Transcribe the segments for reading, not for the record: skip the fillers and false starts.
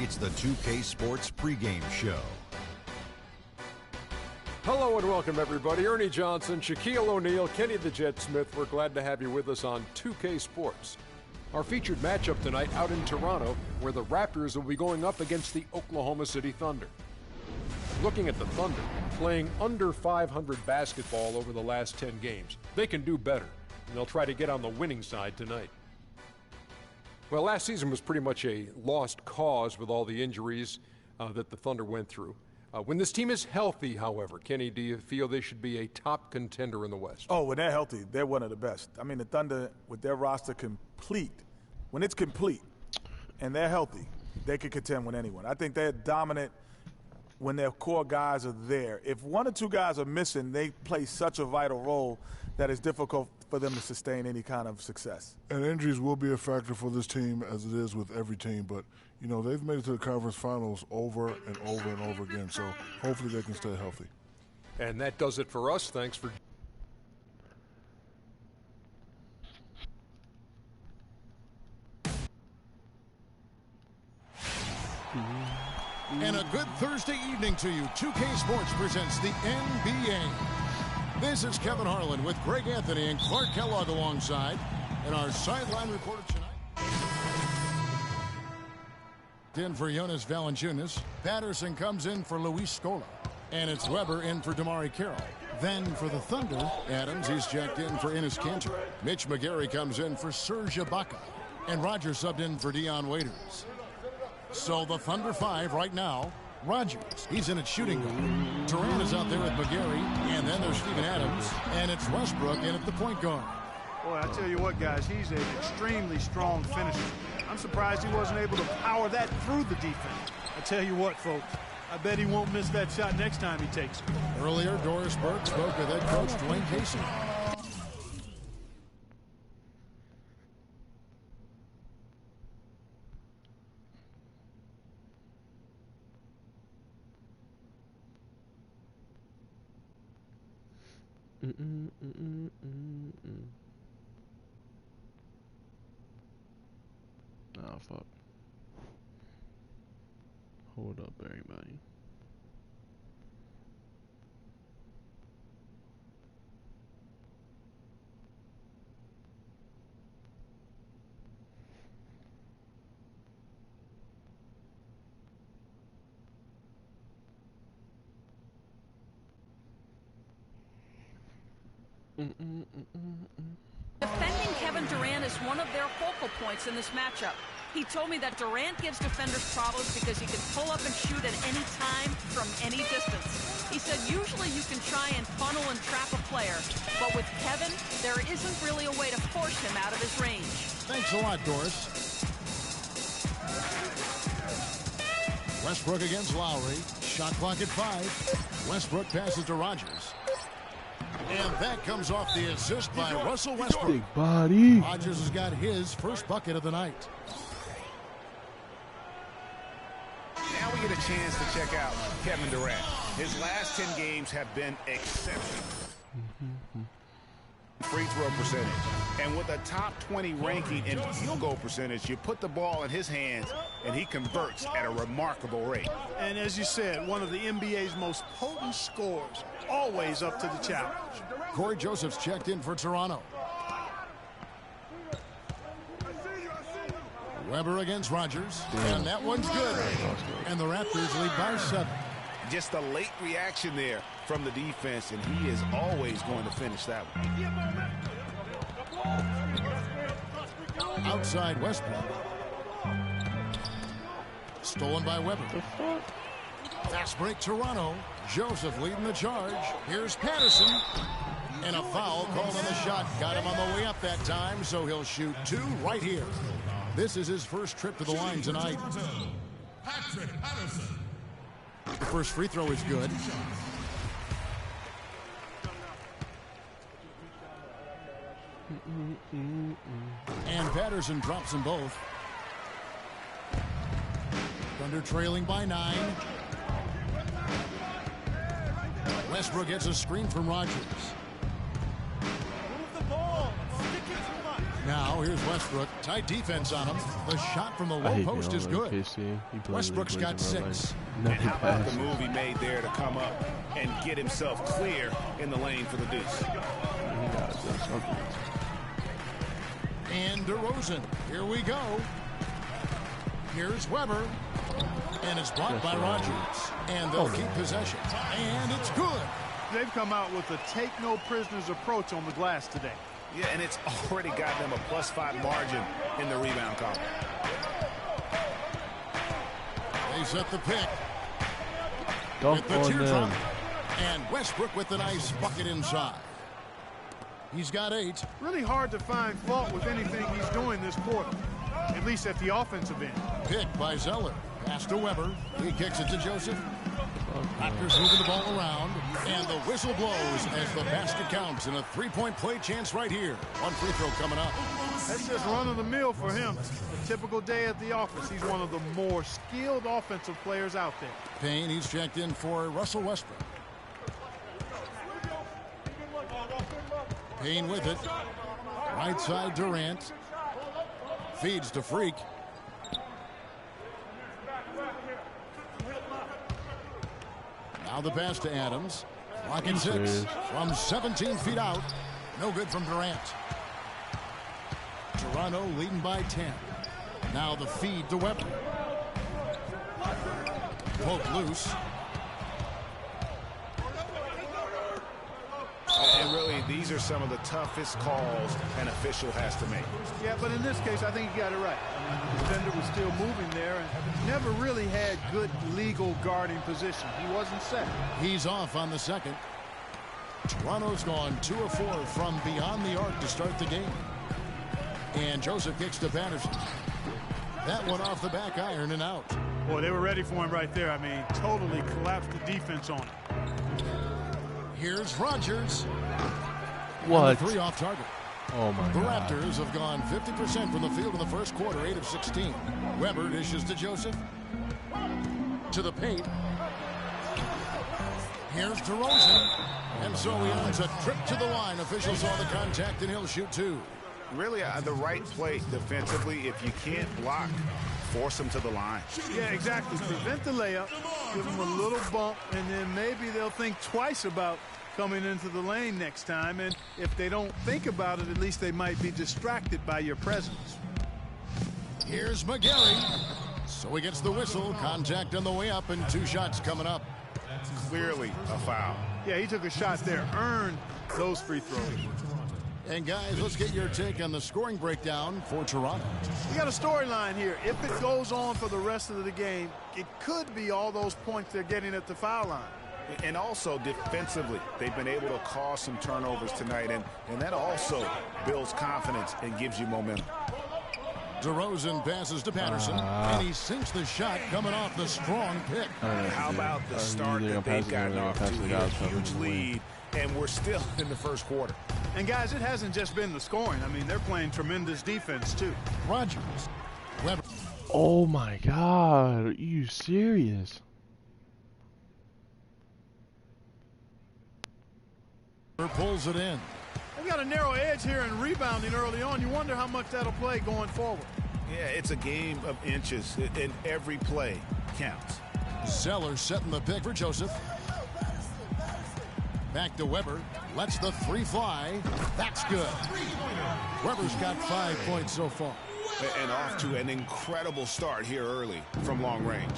It's the 2K Sports pregame show. Hello and welcome, everybody. Ernie Johnson, Shaquille O'Neal, Kenny the Jet Smith. We're glad to have you with us on 2K Sports. Our featured matchup tonight out in Toronto, where the Raptors will be going up against the Oklahoma City Thunder. Looking at the Thunder, playing under 500 basketball over the last 10 games, they can do better, and they'll try to get on the winning side tonight. Well, last season was pretty much a lost cause with all the injuries that the Thunder went through. When this team is healthy, however, Kenny, do you feel they should be a top contender in the West? Oh, when they're healthy, they're one of the best. I mean, the Thunder, with their roster complete, when it's complete and they're healthy, they can contend with anyone. I think they're dominant when their core guys are there. If one or two guys are missing, they play such a vital role that it's difficult for them to sustain any kind of success. And injuries will be a factor for this team, as it is with every team. But, you know, they've made it to the conference finals over and over and over again. So hopefully they can stay healthy. And that does it for us. Thanks for... And a good Thursday evening to you. 2K Sports presents the NBA. This is Kevin Harlan with Greg Anthony and Clark Kellogg alongside. And our sideline reporter tonight. In for Jonas Valanciunas. Patterson comes in for Luis Scola. And it's Weber in for Damari Carroll. Then for the Thunder, Adams, he's checked in for Enes Kanter. Mitch McGary comes in for Serge Ibaka. And Rogers subbed in for Dion Waiters. So the Thunder 5 right now. Rogers, he's in at shooting guard. Durant is out there with McGary, and then there's Steven Adams, and it's Westbrook in at the point guard. Boy, I tell you what, guys, he's an extremely strong finisher. I'm surprised he wasn't able to power that through the defense. I tell you what, folks, I bet he won't miss that shot next time he takes it. Earlier, Doris Burke spoke with head coach Dwayne Casey. Oh, fuck. Hold up, everybody. Defending Kevin Durant is one of their focal points in this matchup. He told me that Durant gives defenders problems because he can pull up and shoot at any time from any distance. He said usually you can try and funnel and trap a player, but with Kevin, there isn't really a way to force him out of his range. Thanks a lot, Doris. Westbrook against Lowry. Shot clock at 5. Westbrook passes to Rogers. And that comes off the assist by Russell Westbrook. Big body. Rogers has got his first bucket of the night. Now we get a chance to check out Kevin Durant. His last 10 games have been exceptional. Free throw percentage. And with a top 20 ranking in field goal percentage, you put the ball in his hands and he converts at a remarkable rate. And as you said, one of the NBA's most potent scorers, always up to the challenge. Corey Joseph's checked in for Toronto. Weber against Rogers. And that one's good. And the Raptors lead by 7. Just a late reaction there from the defense, and he is always going to finish that one. Outside Westbrook. Stolen by Weber. Fast break Toronto. Joseph leading the charge. Here's Patterson. And a foul called on the shot. Got him on the way up that time, so he'll shoot 2 right here. This is his first trip to the line tonight. The first free throw is good. And Patterson drops them both. Thunder trailing by 9. Westbrook gets a screen from Rogers. Now here's Westbrook. Tight defense on him. The shot from the low post is good. Westbrook's got 6. And how about the move he made there to come up and get himself clear in the lane for the deuce? And DeRozan. Here we go. Here's Weber. And it's blocked by Rogers. And they'll keep possession. And it's good. They've come out with a take-no-prisoners approach on the glass today. Yeah, and it's already got them a +5 margin in the rebound column. They set the pick. Don't with the teardrop. And Westbrook with the nice bucket inside. He's got 8. Really hard to find fault with anything he's doing this quarter, at least at the offensive end. Pick by Zeller. Pass to Weber. He kicks it to Joseph. Raptors moving the ball around, and the whistle blows as the basket counts in a 3-point play chance right here. One free throw coming up. That's just run-of-the-mill for him. A typical day at the office. He's one of the more skilled offensive players out there. Payne, he's checked in for Russell Westbrook. Payne with it. Right side Durant. Feeds to Freak. Now the pass to Adams. Clock at 6 from 17 feet out. No good from Durant. Toronto leading by 10. Now the feed to Weber. Poke loose. And really, these are some of the toughest calls an official has to make. Yeah, but in this case, I think he got it right. I mean, the defender was still moving there and never really had good legal guarding position. He wasn't set. He's off on the second. Toronto's gone 2 of 4 from beyond the arc to start the game. And Joseph kicks to Patterson. That one off the back iron and out. Boy, they were ready for him right there. I mean, totally collapsed the defense on him. Here's Rogers. What? 3 off target. Oh my The God. Raptors have gone 50% from the field in the first quarter, 8 of 16. Weber dishes to Joseph. To the paint. Here's DeRozan. And so he earns a trip to the line. Officials saw the contact and he'll shoot 2. Really, the right play defensively. If you can't block, force them to the line. Yeah, exactly. Prevent the layup, give them a little bump, and then maybe they'll think twice about coming into the lane next time. And if they don't think about it, at least they might be distracted by your presence. Here's McGarry. So he gets the whistle. Contact on the way up and 2 shots coming up. Clearly a foul. Yeah, he took a shot there, earned those free throws. And guys, let's get your take on the scoring breakdown for Toronto. We got a storyline here. If it goes on for the rest of the game, it could be all those points they're getting at the foul line. And also defensively, they've been able to cause some turnovers tonight, and that also builds confidence and gives you momentum. DeRozan passes to Patterson, and he sinks the shot coming off the strong pick. How about the start that they've gotten off to here? Huge lead, and we're still in the first quarter. And guys, it hasn't just been the scoring. I mean, they're playing tremendous defense too. Rogers. Weber. Oh my God. Are you serious? Pulls it in. They've got a narrow edge here in rebounding early on. You wonder how much that'll play going forward. Yeah, it's a game of inches, and every play counts. Zeller setting the pick for Joseph. Back to Weber. Lets the 3 fly. That's good. Weber's got 5 points so far. And off to an incredible start here early from long range.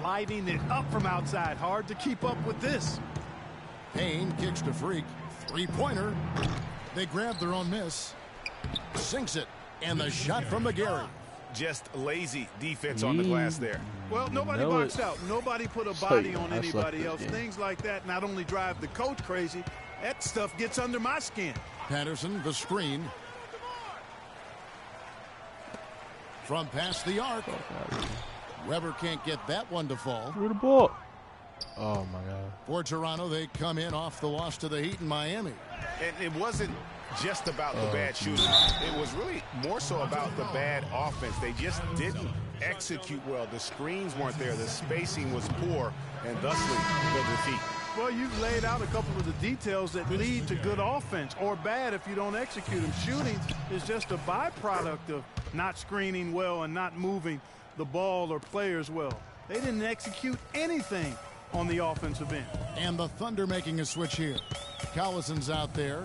Lighting it up from outside. Hard to keep up with this. Payne kicks to Freak. 3-pointer. They grab their own miss. Sinks it. And the shot from McGarry. Just lazy defense on the glass there. Well, nobody boxed out. Nobody put a body on anybody else. Things like that not only drive the coach crazy, that stuff gets under my skin. Patterson, the screen. From past the arc. Weber can't get that one to fall. Where the ball? Oh my God. For Toronto, they come in off the loss to the Heat in Miami. And it wasn't just about the bad shooting. It was really more so about the bad offense. They just didn't execute well. The screens weren't there. The spacing was poor, and thusly the defeat. Well, you've laid out a couple of the details that lead to good offense, or bad if you don't execute them. Shooting is just a byproduct of not screening well and not moving the ball or players well. They didn't execute anything on the offensive end. And the Thunder making a switch here. Collison's out there.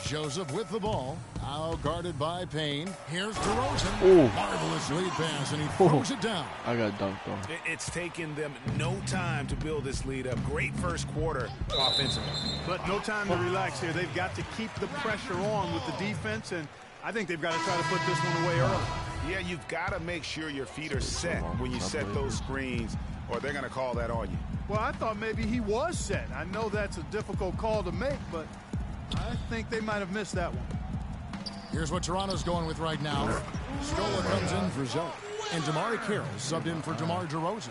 Joseph with the ball. Now guarded by Payne. Here's DeRozan. Ooh. Marvelous lead pass, and he throws it down. I got dunked on. It's taken them no time to build this lead up. Great first quarter offensively. But no time to relax here. They've got to keep the pressure on with the defense, and I think they've got to try to put this one away early. Yeah, you've got to make sure your feet are set when you set those screens, or they're going to call that on you. Well, I thought maybe he was set. I know that's a difficult call to make, but I think they might have missed that one. Here's what Toronto's going with right now. Scola comes in for Zeller. And DeMar Carroll subbed in for DeMar DeRozan.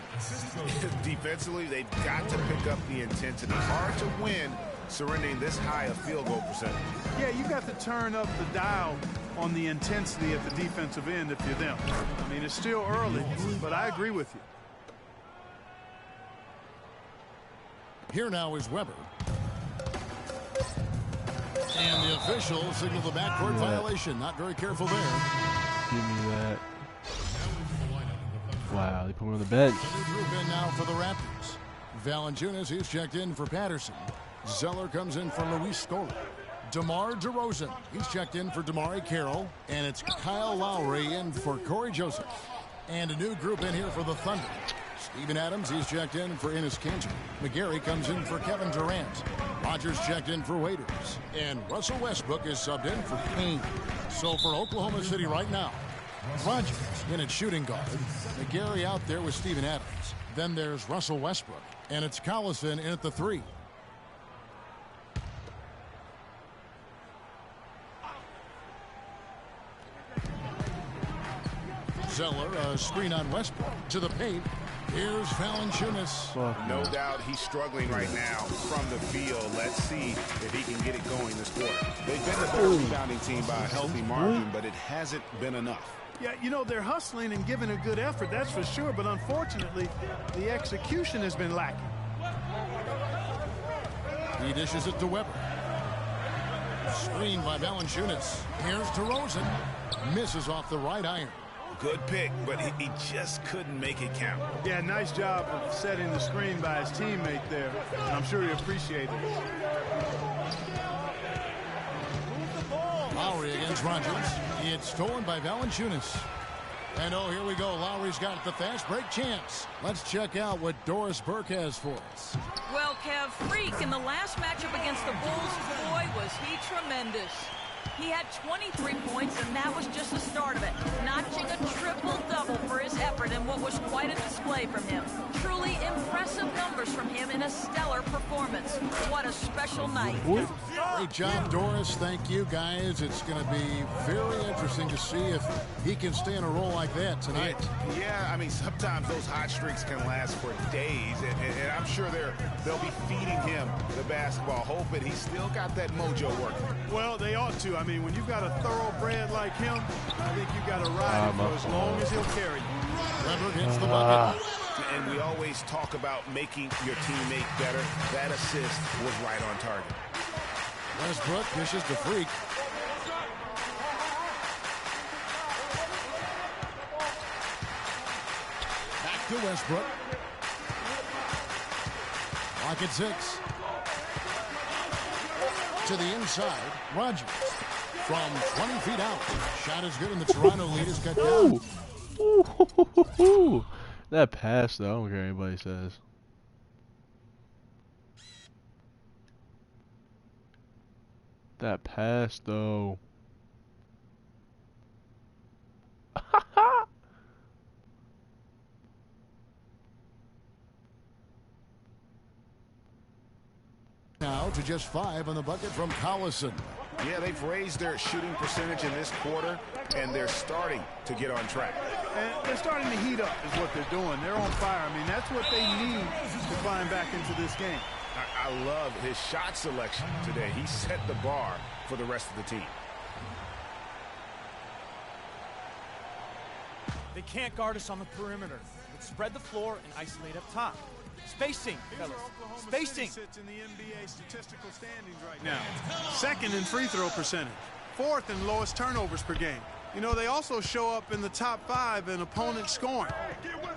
Defensively, they've got to pick up the intensity. Hard to win surrendering this high a field goal percentage. Yeah, you got to turn up the dial on the intensity at the defensive end if you're them. I mean, it's still early, but I agree with you. Here now is Weber. And the official signaled the backcourt violation. Not very careful there. Give me that. Wow, they put him on the bench. New group in now for the Raptors. Valanciunas, he's checked in for Patterson. Zeller comes in for Luis Scola. DeMar DeRozan, he's checked in for DeMar Carroll. And it's Kyle Lowry in for Corey Joseph. And a new group in here for the Thunder. Steven Adams, he's checked in for Enes Kanter. McGarry comes in for Kevin Durant. Rogers checked in for Waiters. And Russell Westbrook is subbed in for Payne. So for Oklahoma City right now, Rogers in at shooting guard. McGarry out there with Steven Adams. Then there's Russell Westbrook. And it's Collison in at the 3. Zeller, a screen on Westbrook to the paint. Here's Valanciunas. No doubt he's struggling right now from the field. Let's see if he can get it going this quarter. They've been the better rebounding team by a healthy margin, but it hasn't been enough. Yeah, you know, they're hustling and giving a good effort, that's for sure, but unfortunately, the execution has been lacking. He dishes it to Weber. Screen by Valanciunas. Here's DeRozan. Misses off the right iron. Good pick, but he just couldn't make it count. Yeah, nice job of setting the screen by his teammate there. And I'm sure he appreciated it. Lowry against Rogers. It's stolen by Valanciunas. And oh, here we go. Lowry's got the fast break chance. Let's check out what Doris Burke has for us. Well, Kev, Freak in the last matchup against the Bulls, boy, was he tremendous. He had 23 points, and that was just the start of it, notching a triple-double for his effort in what was quite a display from him. Truly impressive numbers from him in a stellar performance. What a special night. Great job, Doris. Thank you, guys. It's going to be very interesting to see if he can stay in a role like that tonight. Yeah, I mean, sometimes those hot streaks can last for days, and I'm sure they'll be feeding him the basketball, hoping he's still got that mojo working. Well, they ought to. I mean, when you've got a thoroughbred like him, I think you've got to ride him for as long as he'll carry you. Weber hits the bucket. And we always talk about making your teammate better. That assist was right on target. Westbrook dishes to Freak. Back to Westbrook. Clock at 6. To the inside, Rogers. From 20 feet out. Shot is good, and the Toronto lead is cut down. Ooh. That pass, though, I don't care what anybody says. That pass, though. Now to just 5 on the bucket from Collison. Yeah, they've raised their shooting percentage in this quarter, and they're starting to get on track. And they're starting to heat up is what they're doing. They're on fire. I mean, that's what they need to climb back into this game. I love his shot selection today. He set the bar for the rest of the team. They can't guard us on the perimeter. Let's spread the floor and isolate up top. Spacing, fellas. Spacing. Sits in the NBA statistical standings right now. Second in free throw percentage. Fourth in lowest turnovers per game. You know, they also show up in the top 5 in opponent scoring.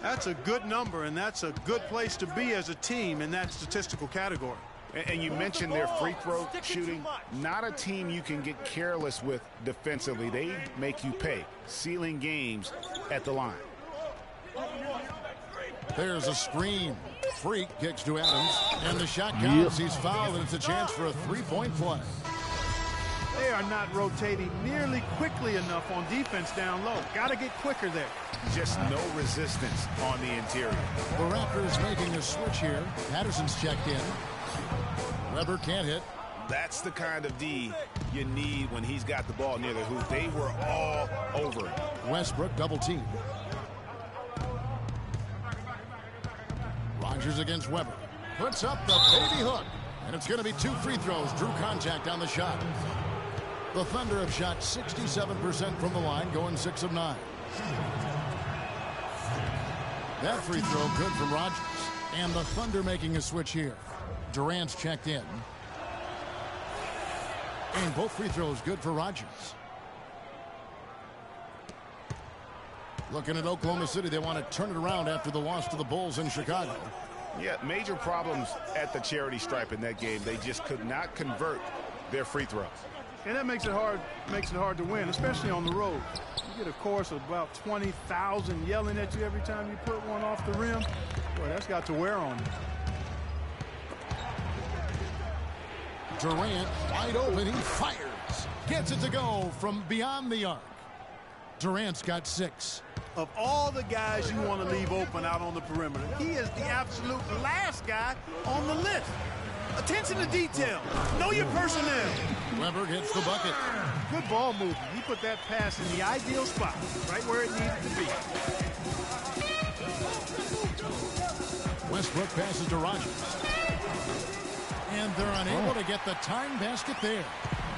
That's a good number, and that's a good place to be as a team in that statistical category. And you mentioned their free throw shooting. Not a team you can get careless with defensively. They make you pay. Sealing games at the line. There's a screen. Freak kicks to Adams, and the shot counts. He's fouled, and it's a chance for a three-point play. They are not rotating nearly quickly enough on defense down low. Got to get quicker there. Just no resistance on the interior. The Raptors making a switch here. Patterson's checked in. Weber can't hit. That's the kind of D you need when he's got the ball near the hoop. They were all over it. Westbrook double team. Rogers against Weber. Puts up the baby hook. And it's going to be 2 free throws. Drew contact on the shot. The Thunder have shot 67% from the line, going 6 of 9. That free throw good from Rogers. And the Thunder making a switch here. Durant's checked in. And both free throws good for Rogers. Looking at Oklahoma City, they want to turn it around after the loss to the Bulls in Chicago. Yeah, major problems at the charity stripe in that game. They just could not convert their free throws. And that makes it hard to win, especially on the road. You get a chorus of about 20,000 yelling at you every time you put one off the rim. Boy, that's got to wear on you. Durant wide open. He fires. Gets it to go from beyond the arc. Durant's got 6. Of all the guys you want to leave open out on the perimeter, he is the absolute last guy on the list. Attention to detail. Know your personnel. Weber gets the bucket. Good ball movement. He put that pass in the ideal spot, right where it needed to be. Westbrook passes to Rogers. And they're unable to get the time basket there.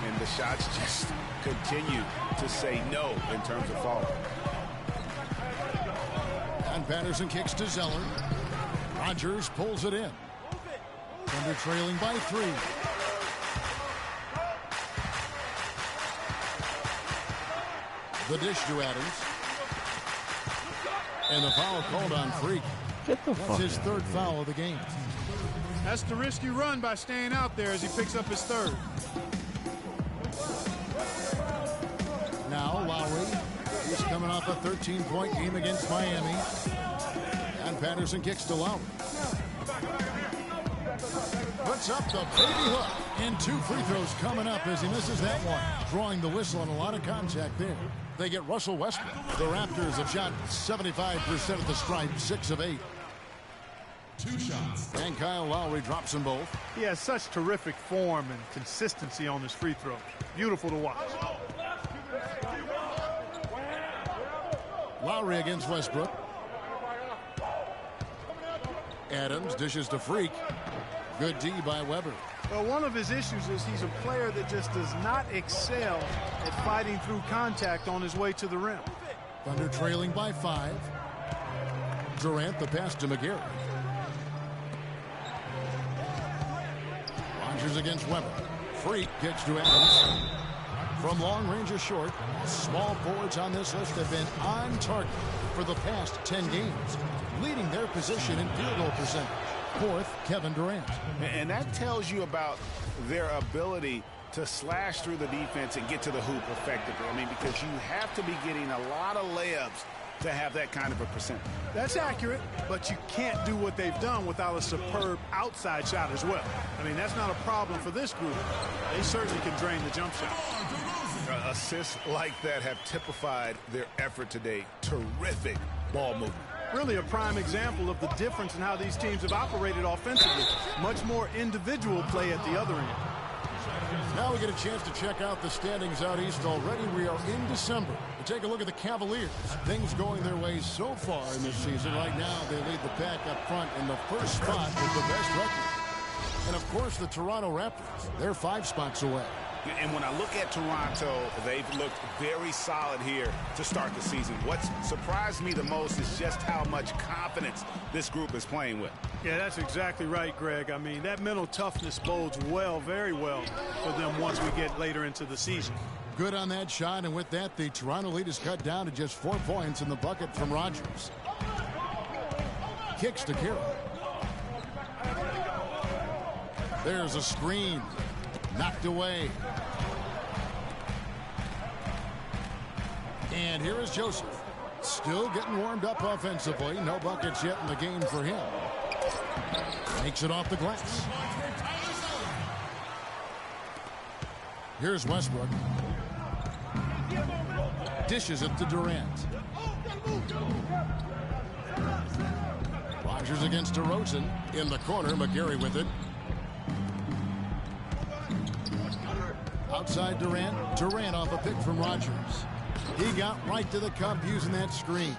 And the shots just continue to say no in terms of falling. And Patterson kicks to Zeller. Rogers pulls it in. Thunder trailing by 3. The dish to Adams. And the foul called on Freak. That's his 3rd foul of the game. That's the risky run by staying out there as he picks up his 3rd. Now Lowry. He's coming off a 13-point game against Miami. And Patterson kicks to Lowry. Puts up the baby hook. And 2 free throws coming up as he misses that one. Drawing the whistle and a lot of contact there. They get Russell Westbrook. The Raptors have shot 75% at the stripe, 6 of 8. 2 shots. And Kyle Lowry drops them both. He has such terrific form and consistency on his free throw. Beautiful to watch. Lowry against Westbrook. Adams dishes to Freak. Good D by Weber. Well, one of his issues is he's a player that just does not excel at fighting through contact on his way to the rim. Thunder trailing by 5. Durant the pass to McGarry. Rogers against Weber. Freak kicks to Adams. From long range or short, small forwards on this list have been on target for the past 10 games, leading their position in field goal percentage. 4th, Kevin Durant. And that tells you about their ability to slash through the defense and get to the hoop effectively. I mean, because you have to be getting a lot of layups to have that kind of a percentage. That's accurate, but you can't do what they've done without a superb outside shot as well. I mean, that's not a problem for this group. They certainly can drain the jump shot. Assists like that have typified their effort today. Terrific ball movement. Really a prime example of the difference in how these teams have operated offensively. Much more individual play at the other end. Now we get a chance to check out the standings out east already. We are in December. To take a look at the Cavaliers. Things going their way so far in this season. Right now they lead the pack up front in the first spot with the best record. And of course the Toronto Raptors. They're 5 spots away. And when I look at Toronto, they've looked very solid here to start the season. What's surprised me the most is just how much confidence this group is playing with. Yeah, that's exactly right, Greg. I mean, that mental toughness bodes well, very well for them once we get later into the season. Good on that shot, and with that, the Toronto lead is cut down to just 4 points in the bucket from Rogers. Kicks to Carroll. There's a screen. Knocked away. And here is Joseph. Still getting warmed up offensively. No buckets yet in the game for him. Makes it off the glass. Here's Westbrook. Dishes it to Durant. Rogers against DeRozan. In the corner, McGarry with it. Outside Durant. Durant off a pick from Rogers. He got right to the cup using that screen.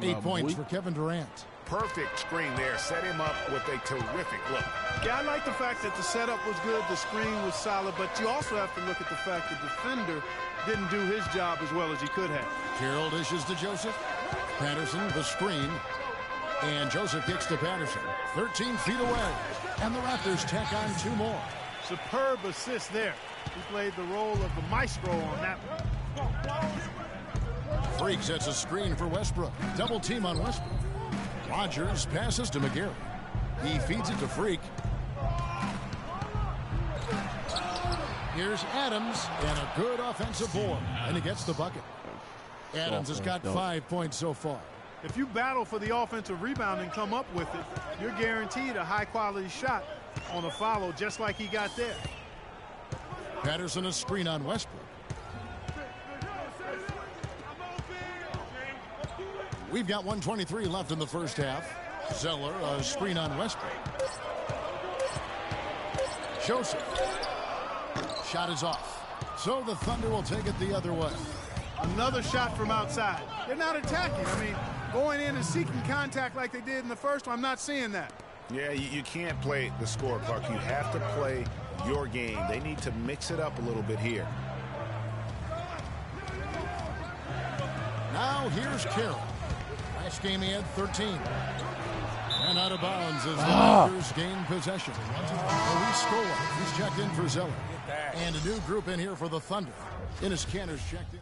8 points for Kevin Durant. Perfect screen there. Set him up with a terrific look. Yeah, I like the fact that the setup was good, the screen was solid, but you also have to look at the fact the defender didn't do his job as well as he could have. Carroll dishes to Joseph. Patterson, the screen. And Joseph kicks to Patterson. 13 feet away. And the Raptors tack on 2 more. Superb assist there. He played the role of the maestro on that one. Freak sets a screen for Westbrook. Double team on Westbrook. Rogers passes to McGarry. He feeds it to Freak. Here's Adams and a good offensive board. And he gets the bucket. Adams has got 5 points so far. If you battle for the offensive rebound and come up with it, you're guaranteed a high-quality shot on a follow just like he got there. Patterson a screen on Westbrook. We've got 1:23 left in the first half. Zeller a screen on Westbrook. Joseph. Shot is off. So the Thunder will take it the other way. Another shot from outside. They're not attacking. I mean, going in and seeking contact like they did in the first one, I'm not seeing that. Yeah, you can't play the score, Clark. You have to play your game. They need to mix it up a little bit here. Now here's Carroll. Last game he had 13. And out of bounds as the Raptors gain possession. Luis Scola, he's checked in for Zeller. And a new group in here for the Thunder. Enes Kanter's checked in.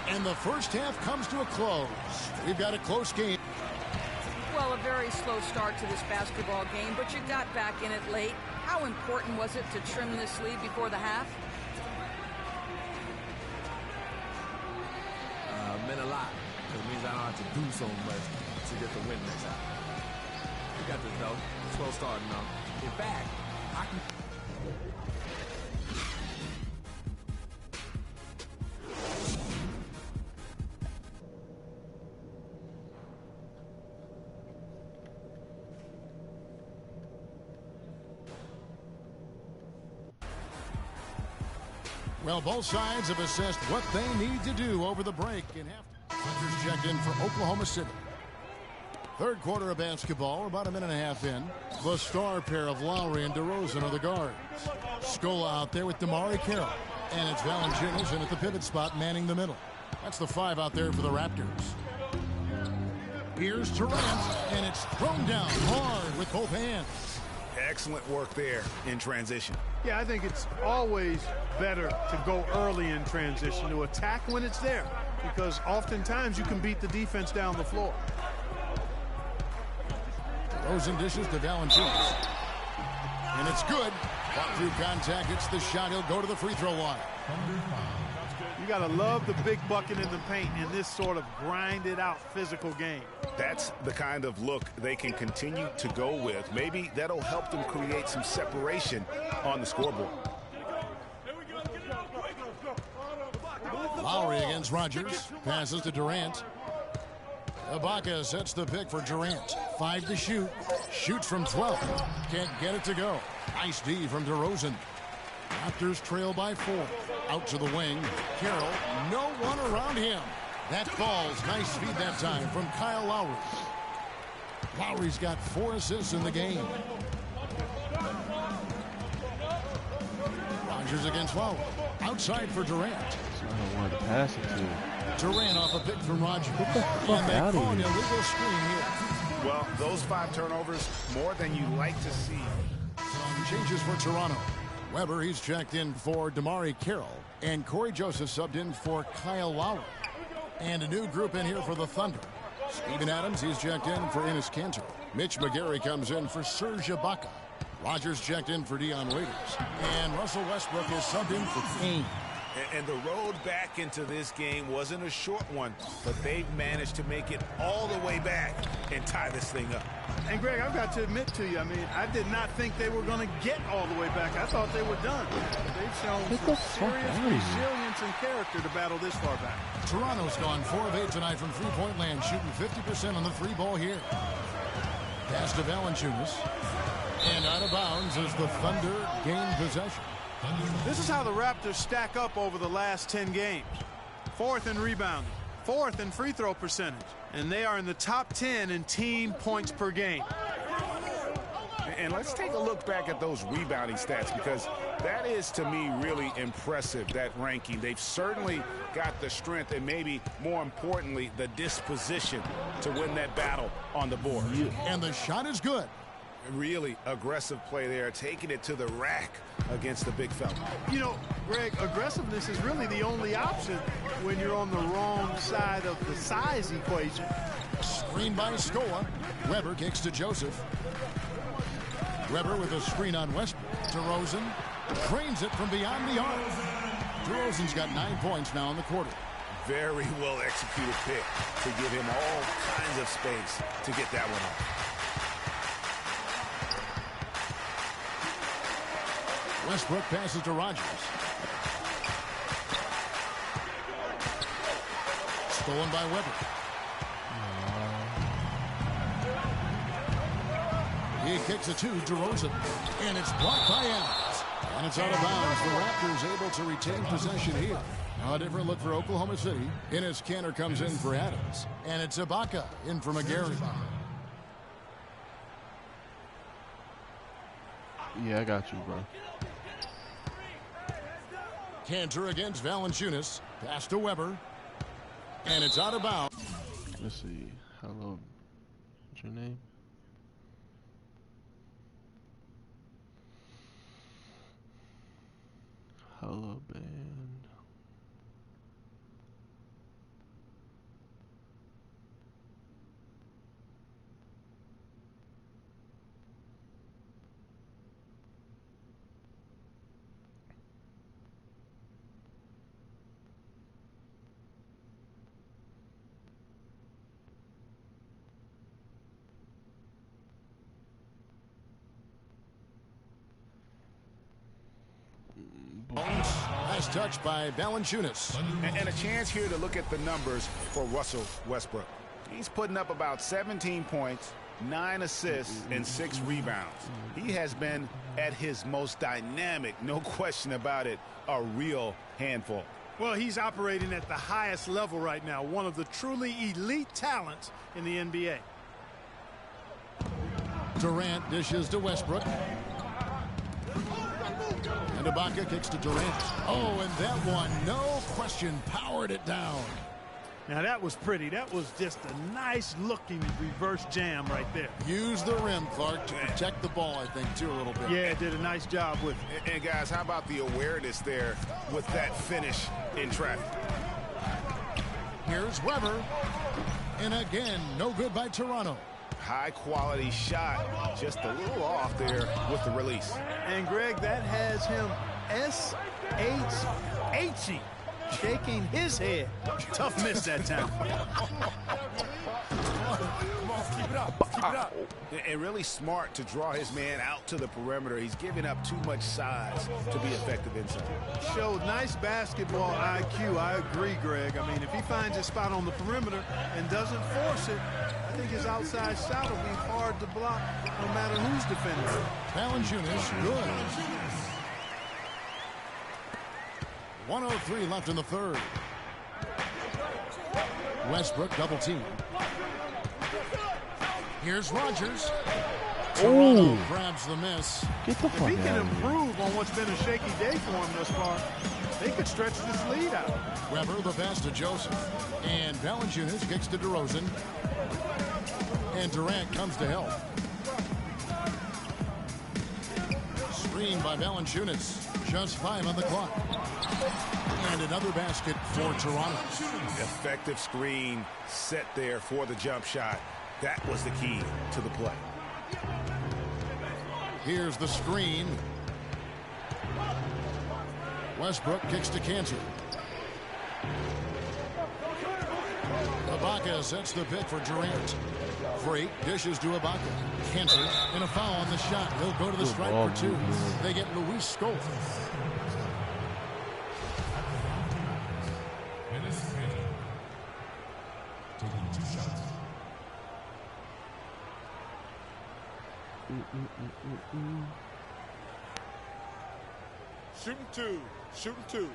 And the first half comes to a close. We've got a close game. Well, a very slow start to this basketball game, but you got back in it late. How important was it to trim this lead before the half? Meant a lot. It means I don't have to do so much to get the win next time. We got this, though. Slow starting, though. In fact, I can... Well, both sides have assessed what they need to do over the break. In half, Hunters checked in for Oklahoma City. Third quarter of basketball, about a minute and a half in. The star pair of Lowry and DeRozan are the guards. Scola out there with DeMarre Carroll. And it's Valanciunas in at the pivot spot, manning the middle. That's the 5 out there for the Raptors. Here's Durant, and it's thrown down hard with both hands. Excellent work there in transition. Yeah, I think it's always better to go early in transition, to attack when it's there, because oftentimes you can beat the defense down the floor. DeRozan dishes to Valanciunas. And it's good. Fought through contact, hits the shot. He'll go to the free throw line. You got to love the big bucket in the paint in this sort of grinded out physical game. That's the kind of look they can continue to go with. Maybe that'll help them create some separation on the scoreboard. Lowry against Rogers. Passes to Durant. Ibaka sets the pick for Durant. 5 to shoot. Shoots from 12. Can't get it to go. Nice D from DeRozan. Raptors trail by 4. Out to the wing. Carroll, no one around him. That falls. Nice feed that time from Kyle Lowry. Lowry's got 4 assists in the game. Rogers against Lowry. Outside for Durant. I don't want to pass it to. Durant off a pick from Rogers. Get the fuck And they out call of an here. illegal screen here. Well, those 5 turnovers, more than you like to see. Some changes for Toronto. Weber, he's checked in for DeMarre Carroll. And Corey Joseph subbed in for Kyle Lowry. And a new group in here for the Thunder. Steven Adams, he's checked in for Enes Kanter. Mitch McGary comes in for Serge Ibaka. Rogers checked in for Dion Waiters. And Russell Westbrook is subbed in for Kane. And the road back into this game wasn't a short one, but they've managed to make it all the way back and tie this thing up. And, Greg, I've got to admit to you, I mean, I did not think they were going to get all the way back. I thought they were done. They've shown some serious resilience and character to battle this far back. Toronto's gone 4 of 8 tonight from three-point land, shooting 50% on the free ball here. Pass to Valanciunas. And out of bounds as the Thunder gain possession. This is how the Raptors stack up over the last 10 games. 4th in rebounding, 4th in free throw percentage, and they are in the top 10 in team points per game. And let's take a look back at those rebounding stats, because that is, to me, really impressive, that ranking. They've certainly got the strength and maybe, more importantly, the disposition to win that battle on the board. And the shot is good. Really aggressive play there, taking it to the rack against the big fella. You know, Greg, aggressiveness is really the only option when you're on the wrong side of the size equation. Screen by Scola. Weber kicks to Joseph. Weber with a screen on Westbrook. DeRozan trains it from beyond the arc. DeRozan's got 9 points now in the quarter. Very well executed pick to give him all kinds of space to get that one off. Westbrook passes to Rogers. Stolen by Weber. He kicks it to DeRozan. And it's blocked by Adams. And it's out of bounds. The Raptors able to retain possession here. Now a different look for Oklahoma City. Enes Kanter comes in for Adams. And it's Ibaka in for McGary. Yeah, I got you, bro. Kanter against Valanciunas. Pass to Weber. And it's out of bounds. Let's see. Hello. What's your name? Hello, band. Nice touch by Valanciunas. And a chance here to look at the numbers for Russell Westbrook. He's putting up about 17 points, 9 assists, and 6 rebounds. He has been at his most dynamic, no question about it, a real handful. Well, he's operating at the highest level right now, one of the truly elite talents in the NBA. Durant dishes to Westbrook. And Ibaka kicks to Durant. Oh, and that one, no question, powered it down. Now, that was pretty. That was just a nice-looking reverse jam right there. Use the rim, Clark, to protect the ball, I think, too, a little bit. Yeah, did a nice job with it. And guys, how about the awareness there with that finish in traffic? Here's Weber. And again, no good by Toronto. High-quality shot, just a little off there with the release. And, Greg, that has him S-H-H-E, shaking his head. Tough miss that time. Keep it up. Keep it up. And really smart to draw his man out to the perimeter. He's giving up too much size to be effective inside. Showed nice basketball IQ. I agree, Greg. I mean, if he finds his spot on the perimeter and doesn't force it, I think his outside shot will be hard to block no matter who's defending it. Valanciunas, good. 1:03 left in the third. Westbrook double team. Here's Rogers. Toronto grabs the miss. Get the If fuck he can out of here. improve on what's been a shaky day for him thus far, they could stretch this lead out. Weber the pass to Joseph. And Valanciunas kicks to DeRozan. And Durant comes to help. Screen by Valanciunas. Just 5 on the clock. And another basket for Toronto. Effective screen set there for the jump shot. That was the key to the play. Here's the screen. Westbrook kicks to Cantor. Ibaka sets the pick for Durant. Free dishes to Ibaka. Cantor and a foul on the shot. He'll go to the stripe for 2. They get Luis Scola. Taking 2 shots. Shooting 2. Shooting 2.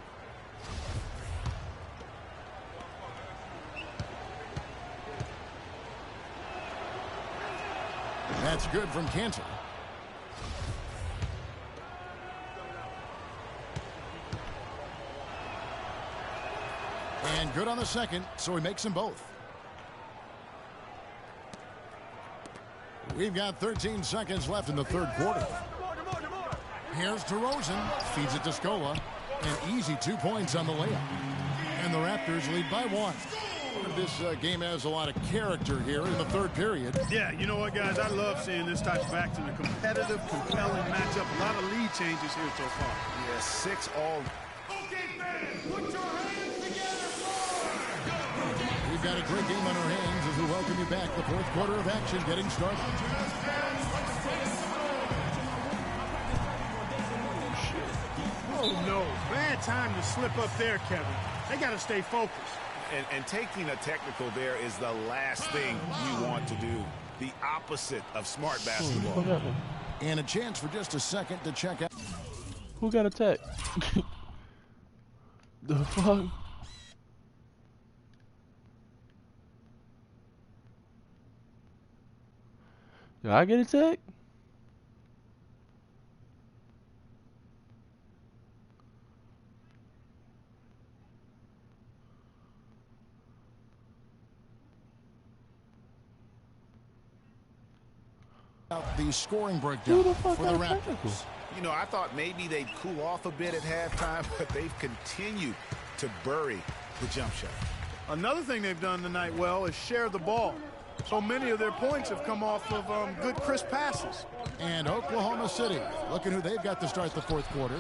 That's good from Cantor. And good on the second, so he makes them both. We've got 13 seconds left in the third quarter. Here's DeRozan, feeds it to Scola, and easy 2 points on the layup. And the Raptors lead by 1. This game has a lot of character here in the third period. Yeah, you know what, guys? I love seeing this type of action. A competitive, compelling matchup. A lot of lead changes here so far. Yeah, 6 all. Okay, fans, put your hands together for... We've got a great game on our hands as we welcome you back. The fourth quarter of action getting started. Oh, no. Bad time to slip up there, Kevin. They got to stay focused. And taking a technical there is the last thing you want to do. The opposite of smart basketball. And a chance for just a second to check out. Who got attacked? The fuck? Did I get attacked? The scoring breakdown for the Raptors. You know, I thought maybe they'd cool off a bit at halftime, but they've continued to bury the jump shot. Another thing they've done tonight well is share the ball. So many of their points have come off of good, crisp passes. And Oklahoma City, looking who they've got to start the fourth quarter.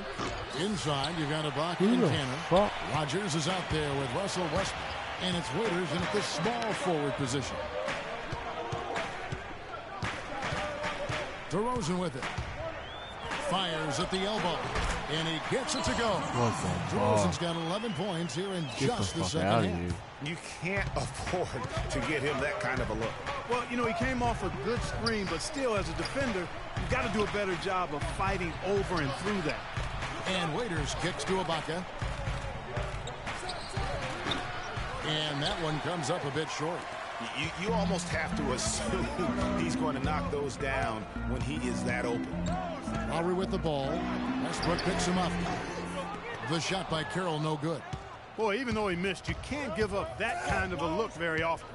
Inside, you've got Ibaka and Cannon. Rodgers is out there with Russell Westbrook. And it's Waiters in at the small forward position. DeRozan with it. Fires at the elbow. And he gets it to go. DeRozan's got 11 points here in just the second half. You can't afford to get him that kind of a look. Well, you know, he came off a good screen, but still, as a defender, you've got to do a better job of fighting over and through that. And Waiters kicks to Ibaka. And that one comes up a bit short. You almost have to assume he's going to knock those down when he is that open. Lowry with the ball. Westbrook picks him up. The shot by Carroll, no good. Boy, even though he missed, you can't give up that kind of a look very often.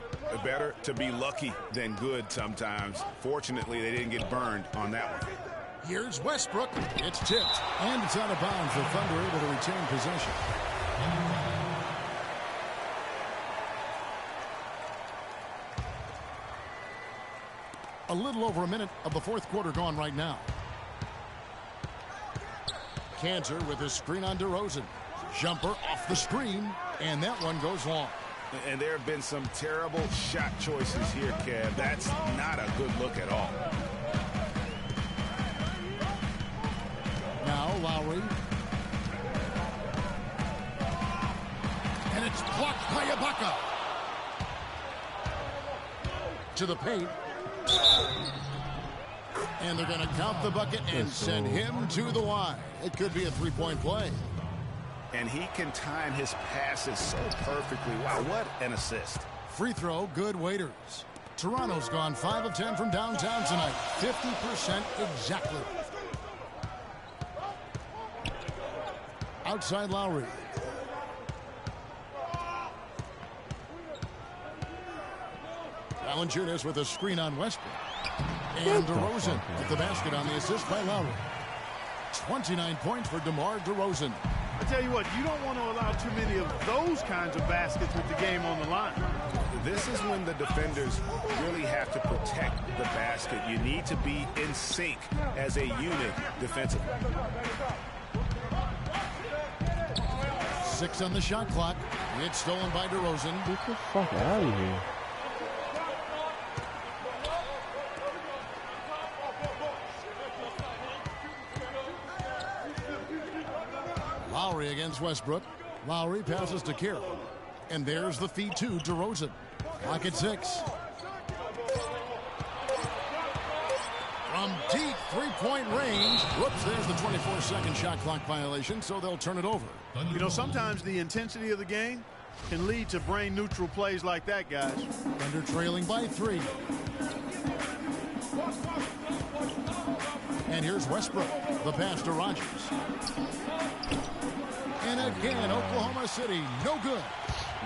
Better to be lucky than good sometimes. Fortunately, they didn't get burned on that one. Here's Westbrook. It's tipped. And it's out of bounds. The Thunder able to retain possession. A little over a minute of the fourth quarter gone right now. Cantor with his screen on DeRozan. Jumper off the screen, and that one goes long. And there have been some terrible shot choices here, Kev. That's not a good look at all. Now Lowry. And it's blocked by Ibaka. To the paint. And they're going to count the bucket and send him to the line. It could be a three-point play. And he can time his passes so perfectly. Wow, what an assist. Free throw, good. Waiters. Toronto's gone 5 of 10 from downtown tonight. 50% exactly. Outside Lowry. Valanciunas with a screen on Westbrook. And DeRozan with the basket on the assist by Lowry. 29 points for DeMar DeRozan. I tell you what, you don't want to allow too many of those kinds of baskets with the game on the line. This is when the defenders really have to protect the basket. You need to be in sync as a unit defensively. 6 on the shot clock. It's stolen by DeRozan. Get the fuck out of here. Lowry against Westbrook. Lowry passes to Carroll. And there's the feed to DeRozan. Clock at 6. From deep three-point range. Whoops, there's the 24-second shot clock violation, so they'll turn it over. You know, sometimes the intensity of the game can lead to brain-neutral plays like that, guys. Thunder trailing by 3. And here's Westbrook. The pass to Rogers. And again, Oklahoma City, no good.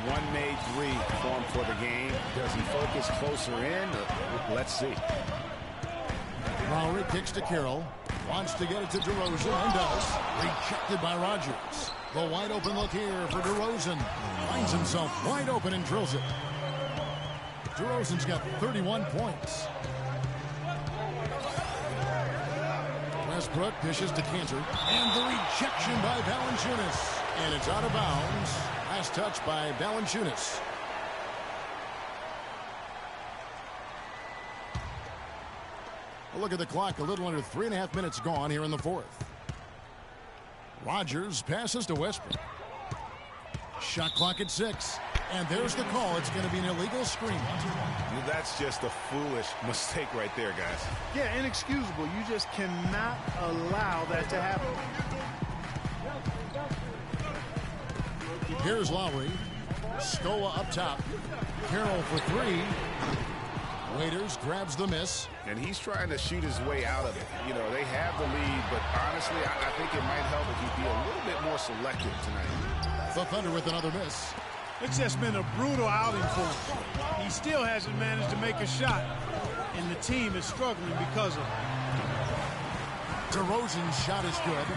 One made 3 form for the game. Does he focus closer in? Let's see. Lowry kicks to Carroll. Wants to get it to DeRozan and does. Rejected by Rogers. The wide open look here for DeRozan. Finds himself wide open and drills it. DeRozan's got 31 points. Westbrook dishes to Cantor. And the rejection by Valanciunas. And it's out of bounds. Last touch by Valanciunas. A look at the clock. A little under 3.5 minutes gone here in the 4th. Rogers passes to Westbrook. Shot clock at 6. And there's the call. It's going to be an illegal screen. That's just a foolish mistake right there, guys. Yeah, inexcusable. You just cannot allow that to happen. Here's Lowry. Scola up top. Carroll for 3. Waiters grabs the miss. And he's trying to shoot his way out of it. You know, they have the lead, but honestly, I think it might help if he'd be a little bit more selective tonight. The Thunder with another miss. It's just been a brutal outing for him. He still hasn't managed to make a shot, and the team is struggling because of it. DeRozan's shot is good.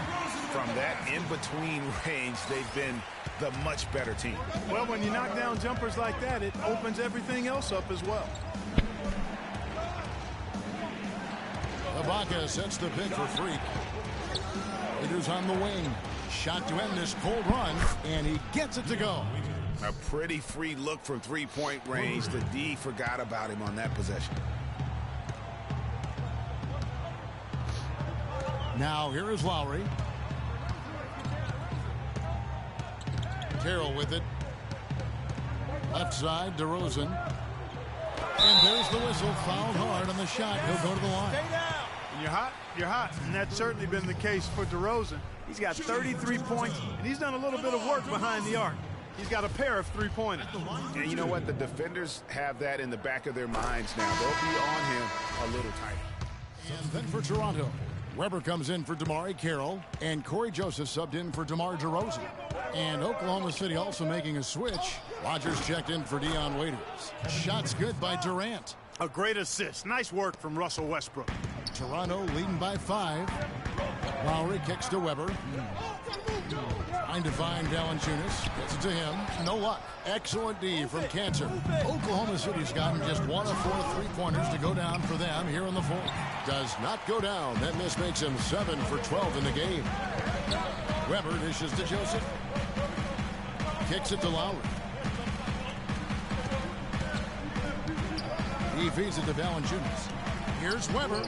From that in-between range, they've been the much better team. Well, when you knock down jumpers like that, it opens everything else up as well. Ibaka sets the pick for Freak. Waiters on the wing. Shot to end this cold run, and he gets it to go. A pretty free look from three-point range. The D forgot about him on that possession. Now here is Lowry. Carroll with it. Left side, DeRozan. And there's the whistle. Fouled hard on the shot. He'll go to the line. Stay down. When you're hot, you're hot. And that's certainly been the case for DeRozan. He's got 33 points, and he's done a little bit of work behind the arc. He's got a pair of three-pointers. And you know what? The defenders have that in the back of their minds now. They'll be on him a little tighter. And then for Toronto, Weber comes in for DeMar Carroll, and Corey Joseph subbed in for DeMar DeRozan. And Oklahoma City also making a switch. Rogers checked in for Dion Waiters. Shots good by Durant. A great assist. Nice work from Russell Westbrook. Toronto leading by 5. Lowry kicks to Weber. Trying to find Valanciunas. Gets it to him. No luck. Excellent D from Cantor. Oklahoma City's gotten just 1 of 4 three-pointers to go down for them here in the 4th. Does not go down. That miss makes him 7 for 12 in the game. Weber dishes to Joseph. Kicks it to Lowry. He feeds it to Valanciunas. Here's Weber.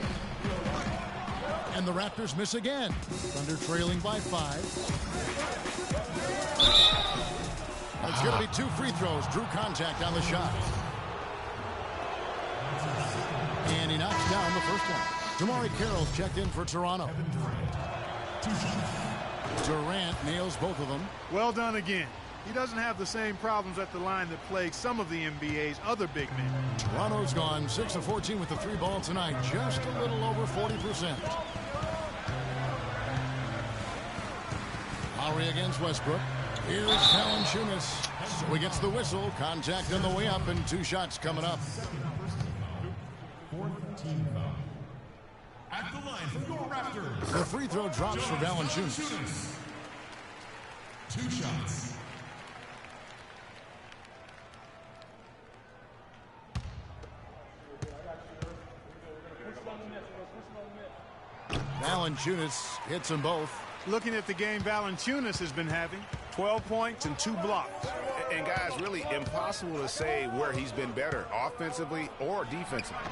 And the Raptors miss again. Thunder trailing by 5. It's going to be 2 free throws. Drew contact on the shot. And he knocks down the first one. DeMar Carroll's checked in for Toronto. Durant nails both of them. Well done again. He doesn't have the same problems at the line that plague some of the NBA's other big men. Toronto's gone 6 of 14 with the 3 ball tonight, just a little over 40%. Lowry against Westbrook. Here's Valanciunas. So he gets the whistle. Contact on the way up, and 2 shots coming up. At the line for your Raptors. The free throw drops for Valanciunas. 2 shots. Valanciunas hits them both. Looking at the game Valanciunas has been having, 12 points and 2 blocks. And guys, really impossible to say where he's been better, offensively or defensively.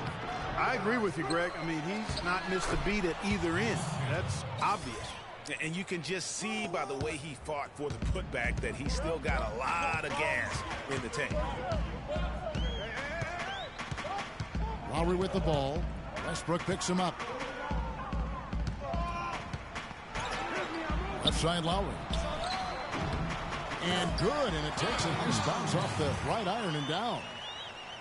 I agree with you, Greg. I mean, he's not missed a beat at either end. That's obvious. And you can just see by the way he fought for the putback that he's still got a lot of gas in the tank. Lowry with the ball. Westbrook picks him up. Left side Lowry. And good, and it takes a nice bounce off the right iron and down.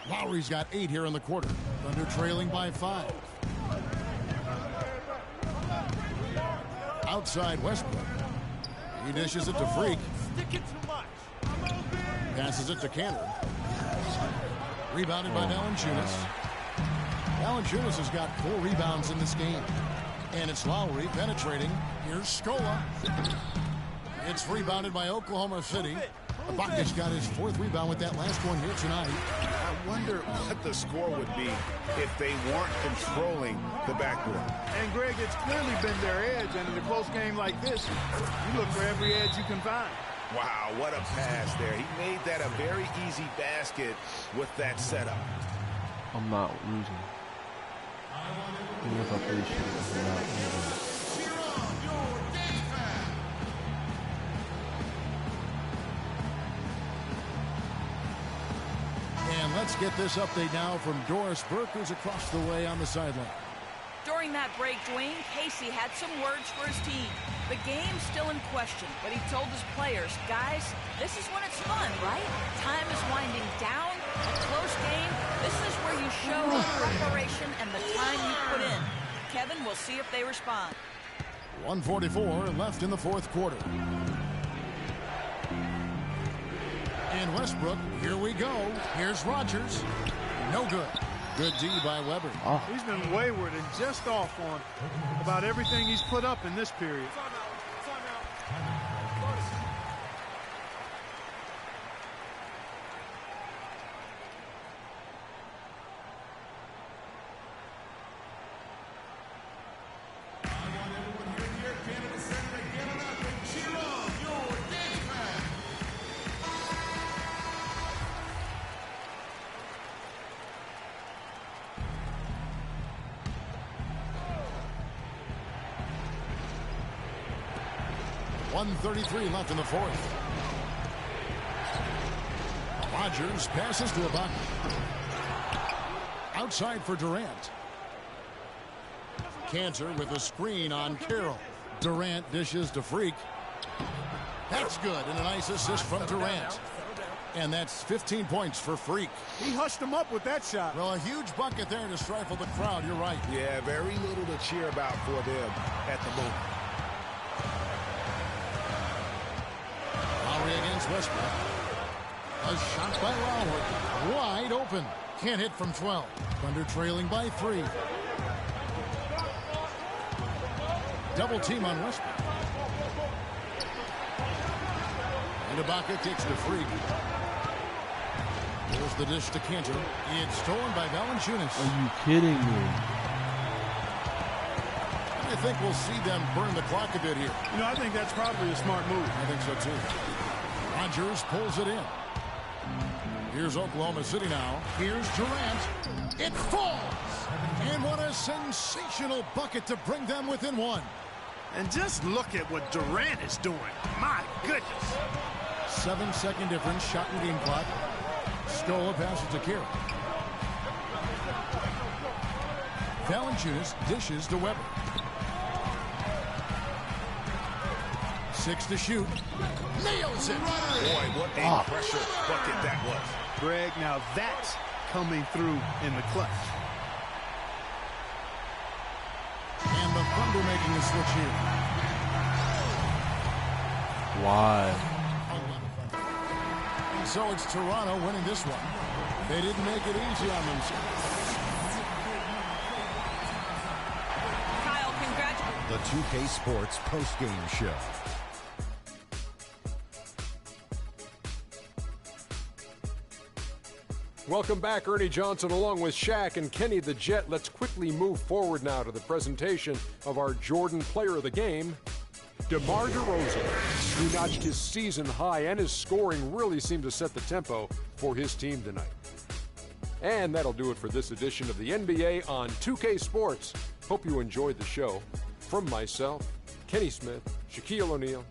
Lowry's got 8 here in the quarter. Thunder trailing by 5. Outside Westbrook. He dishes it to Freak. Passes it to Cantor. Rebounded by Valanciunas. Valanciunas has got 4 rebounds in this game. And it's Lowry penetrating. Here's Scola. It's rebounded by Oklahoma City. Ibaka's got his 4th rebound with that last one here tonight. I wonder what the score would be if they weren't controlling the backboard. And, Greg, it's clearly been their edge, and in a close game like this, you look for every edge you can find. Wow, what a pass there. He made that a very easy basket with that setup. I'm not losing. Even if I play shit, I'm not losing. And let's get this update now from Doris Burke, who's across the way on the sideline. During that break, Dwayne Casey had some words for his team. The game's still in question, but he told his players, guys, this is when it's fun, right? Time is winding down, a close game. This is where you show the preparation and the time you put in. Kevin, we'll see if they respond. 1:44 left in the 4th quarter. And Westbrook, here we go. Here's Rodgers. No good. Good D by Weber. Oh. He's been wayward and just off on about everything he's put up in this period. .133 left in the 4th. Rodgers passes to Ibaka. Outside for Durant. Cantor with a screen on Carroll. Durant dishes to Freak. That's good, and a nice assist from Durant. And that's 15 points for Freak. He hushed him up with that shot. Well, a huge bucket there to stifle the crowd. You're right. Yeah, very little to cheer about for them at the moment. Lowry against Westbrook. A shot by Lowry. Wide open. Can't hit from 12. Thunder trailing by 3. Double team on Westbrook. And Ibaka kicks to Freak. Here's the dish to Cantor. It's stolen by Valanciunas. Are you kidding me? I think we'll see them burn the clock a bit here. You know, I think that's probably a smart move. I think so, too. Rodgers pulls it in. Here's Oklahoma City now. Here's Durant. It falls! And what a sensational bucket to bring them within 1. And just look at what Durant is doing. My goodness. 7-second difference, shot in game clock. Scola passes to Carroll. Valanciunas dishes to Weber. 6 to shoot. Nails it. Boy, what a pressure bucket that was. Greg, now that's coming through in the clutch. And the Thunder making a switch here. Why? And so it's Toronto winning this one. They didn't make it easy on themselves. Kyle, congratulations. The 2K Sports postgame show. Welcome back, Ernie Johnson, along with Shaq and Kenny the Jet. Let's quickly move forward now to the presentation of our Jordan Player of the Game, DeMar DeRozan, who notched his season high, and his scoring really seemed to set the tempo for his team tonight. And that'll do it for this edition of the NBA on 2K Sports. Hope you enjoyed the show. From myself, Kenny Smith, Shaquille O'Neal,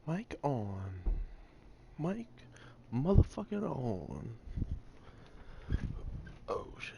Mic on. Mic motherfucking on. Oh shit.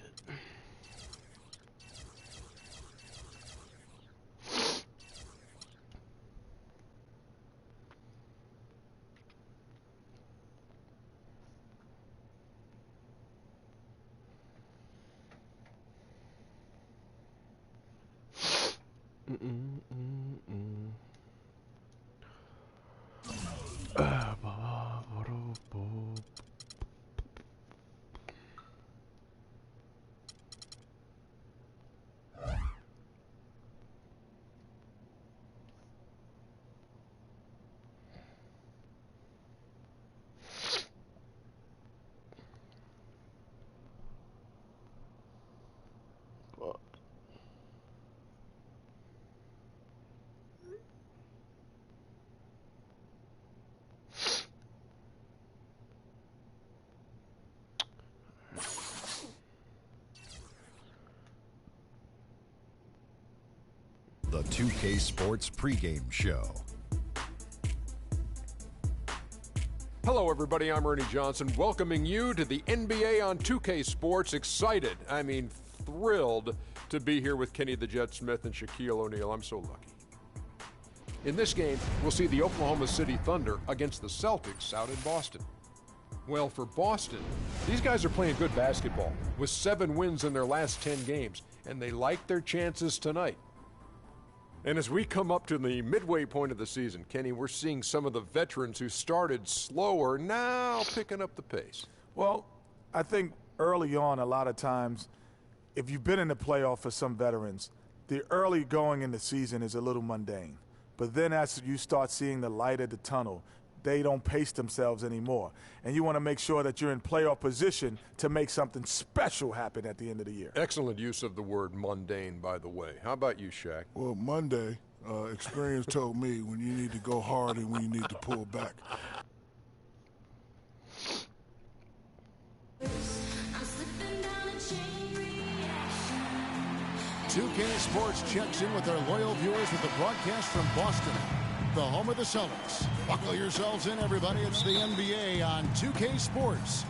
The 2K Sports pregame show. Hello, everybody. I'm Ernie Johnson, welcoming you to the NBA on 2K Sports. Excited, I mean thrilled to be here with Kenny the Jet Smith and Shaquille O'Neal. I'm so lucky. In this game, we'll see the Oklahoma City Thunder against the Celtics out in Boston. Well, for Boston, these guys are playing good basketball with 7 wins in their last 10 games, and they like their chances tonight. And as we come up to the midway point of the season, Kenny, we're seeing some of the veterans who started slower now picking up the pace. Well, I think early on, a lot of times, if you've been in the playoff for some veterans, the early going in the season is a little mundane. But then as you start seeing the light at the tunnel, they don't pace themselves anymore. And you want to make sure that you're in playoff position to make something special happen at the end of the year. Excellent use of the word mundane, by the way. How about you, Shaq? Well, Monday, experience told me when you need to go hard and when you need to pull back. "2K Sports" checks in with our loyal viewers with the broadcast from Boston, the home of the Celtics. Buckle yourselves in, everybody. It's the NBA on 2K Sports.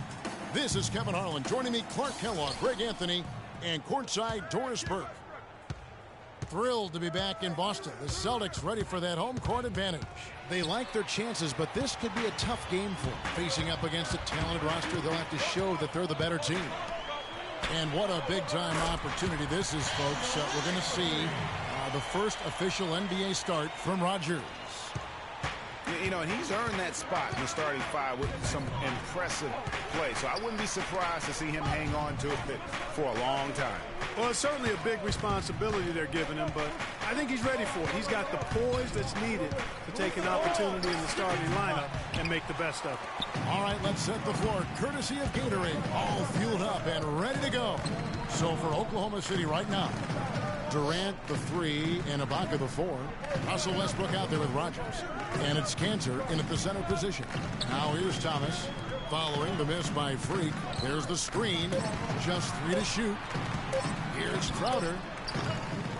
This is Kevin Harlan. Joining me, Clark Kellogg, Greg Anthony, and courtside Doris Burke. Thrilled to be back in Boston. The Celtics ready for that home court advantage. They like their chances, but this could be a tough game for them. Facing up against a talented roster, they'll have to show that they're the better team. And what a big-time opportunity this is, folks. We're going to see the first official NBA start from Rodgers. You know, and he's earned that spot in the starting five with some impressive play. So I wouldn't be surprised to see him hang on to it for a long time. Well, it's certainly a big responsibility they're giving him, but I think he's ready for it. He's got the poise that's needed to take an opportunity in the starting lineup and make the best of it. All right, let's set the floor. Courtesy of Gatorade, all fueled up and ready to go. So for Oklahoma City right now, Durant the 3 and Ibaka the 4. Russell Westbrook out there with Rodgers. And it's Cantor in at the center position. Now here's Thomas. Following the miss by Freak. There's the screen. Just 3 to shoot. Here's Crowder.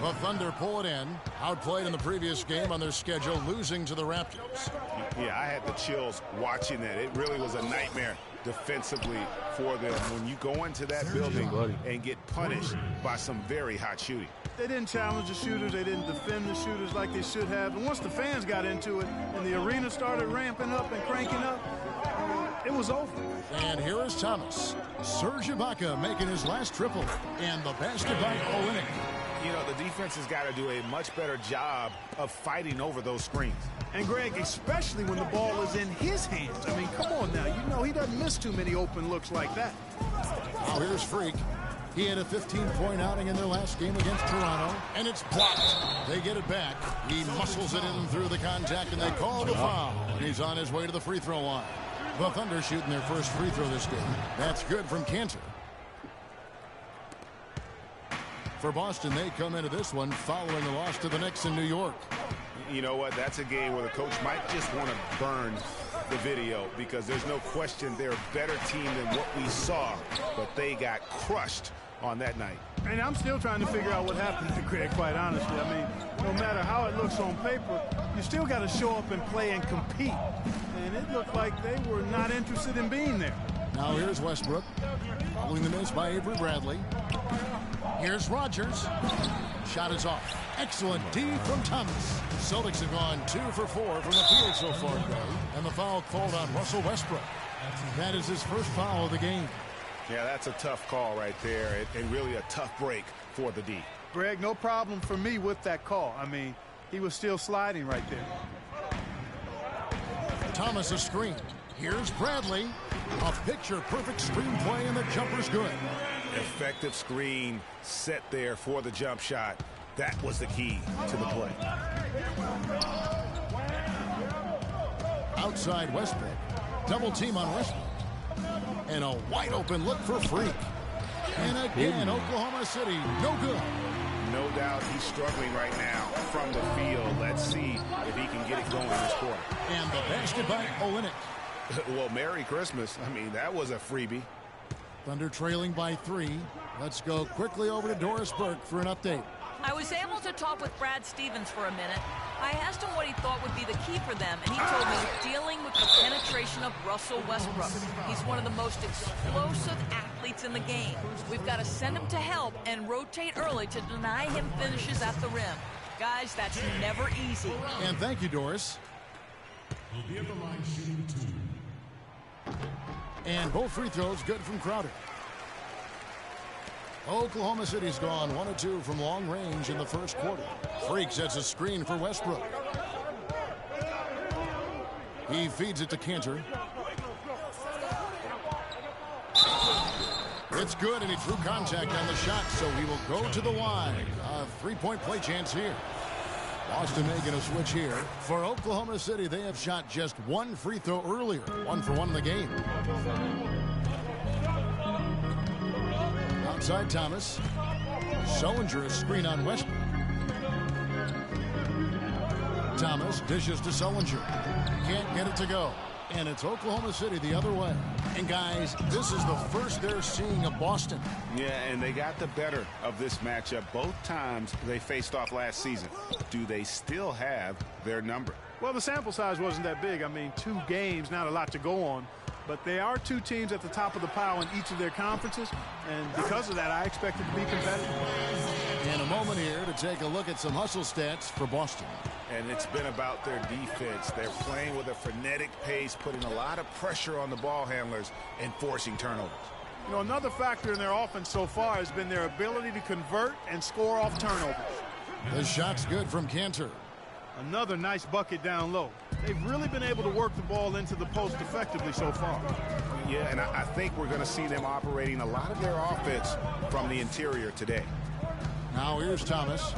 The Thunder pull it in. Outplayed in the previous game on their schedule, losing to the Raptors. Yeah, I had the chills watching that. It really was a nightmare defensively for them when you go into that building and get punished by some very hot shooting. They didn't challenge the shooters. They didn't defend the shooters like they should have. And once the fans got into it and the arena started ramping up and cranking up, it was over. And here is Thomas. Serge Ibaka making his last triple. And the basket by Olynyk. You know, the defense has got to do a much better job of fighting over those screens. And, Greg, especially when the ball is in his hands. I mean, come on now. You know he doesn't miss too many open looks like that. Now here's Freak. He had a 15-point outing in their last game against Toronto, and it's blocked. They get it back. He muscles it in through the contact, and they call the foul. And he's on his way to the free throw line. The Thunder shooting their first free throw this game. That's good from Cantor. For Boston, they come into this one following a loss to the Knicks in New York. You know what? That's a game where the coach might just want to burn the video because there's no question they're a better team than what we saw, but they got crushed on that night. And I'm still trying to figure out what happened to Greg, quite honestly. I mean, no matter how it looks on paper, you still got to show up and play and compete. And it looked like they were not interested in being there. Now here's Westbrook, following the miss by Avery Bradley. Here's Rogers. Shot is off. Excellent D from Thomas. Celtics have gone 2 for 4 from the field so far today. And the foul called on Russell Westbrook. That is his first foul of the game. Yeah, that's a tough call right there, and really a tough break for the D. Greg, no problem for me with that call. I mean, he was still sliding right there. Thomas a screen. Here's Bradley. A picture-perfect screen play, and the jumper's good. Effective screen set there for the jump shot. That was the key to the play. Outside Westbrook. Double team on Westbrook. And a wide open look for Freak. And again, Oklahoma City, no good. No doubt he's struggling right now from the field. Let's see if he can get it going this quarter. And the basket by Olynyk. Well, Merry Christmas. I mean, that was a freebie. Thunder trailing by 3. Let's go quickly over to Doris Burke for an update. I was able to talk with Brad Stevens for a minute. I asked him what he thought would be the key for them, and he told me dealing with the penetration of Russell Westbrook. He's one of the most explosive athletes in the game. We've got to send him to help and rotate early to deny him finishes at the rim. Guys, that's never easy. And thank you, Doris. Will be at the line shooting 2. And both free throws good from Crowder. Oklahoma City's gone 1 of 2 from long range in the first quarter. Freak sets a screen for Westbrook. He feeds it to Cantor. It's good, and he drew contact on the shot, so he will go to the line. A three-point play chance here. Boston making a switch here. For Oklahoma City, they have shot just 1 free throw earlier. 1 for 1 in the game. Outside Thomas. Sullinger a screen on Westbrook. Thomas dishes to Sullinger. Can't get it to go. And it's Oklahoma City the other way. And guys, this is the first they're seeing of Boston. Yeah, and they got the better of this matchup both times they faced off last season. Do they still have their number? Well, the sample size wasn't that big. I mean, 2 games, not a lot to go on. But they are 2 teams at the top of the pile in each of their conferences. And because of that, I expect it to be competitive. In a moment here to take a look at some hustle stats for Boston. And it's been about their defense. They're playing with a frenetic pace, putting a lot of pressure on the ball handlers and forcing turnovers. You know, another factor in their offense so far has been their ability to convert and score off turnovers. The shot's good from Cantor. Another nice bucket down low. They've really been able to work the ball into the post effectively so far. Yeah, and I think we're going to see them operating a lot of their offense from the interior today. Now here's Thomas.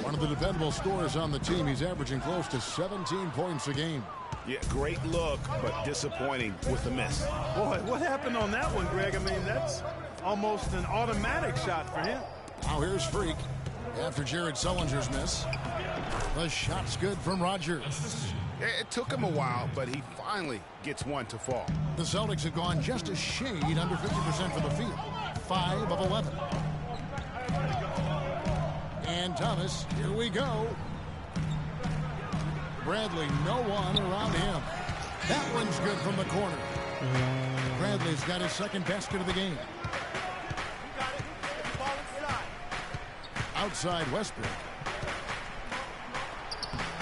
One of the dependable scorers on the team. He's averaging close to 17 points a game. Yeah, great look, but disappointing with the miss. Boy, what happened on that one, Greg? I mean, that's almost an automatic shot for him. Now here's Freak. After Jared Sullinger's miss. The shot's good from Rogers. It took him a while, but he finally gets one to fall. The Celtics have gone just a shade under 50% from the field. 5 of 11. And Thomas, here we go. Bradley, no one around him. That one's good from the corner. Bradley's got his second basket of the game. Outside Westbrook.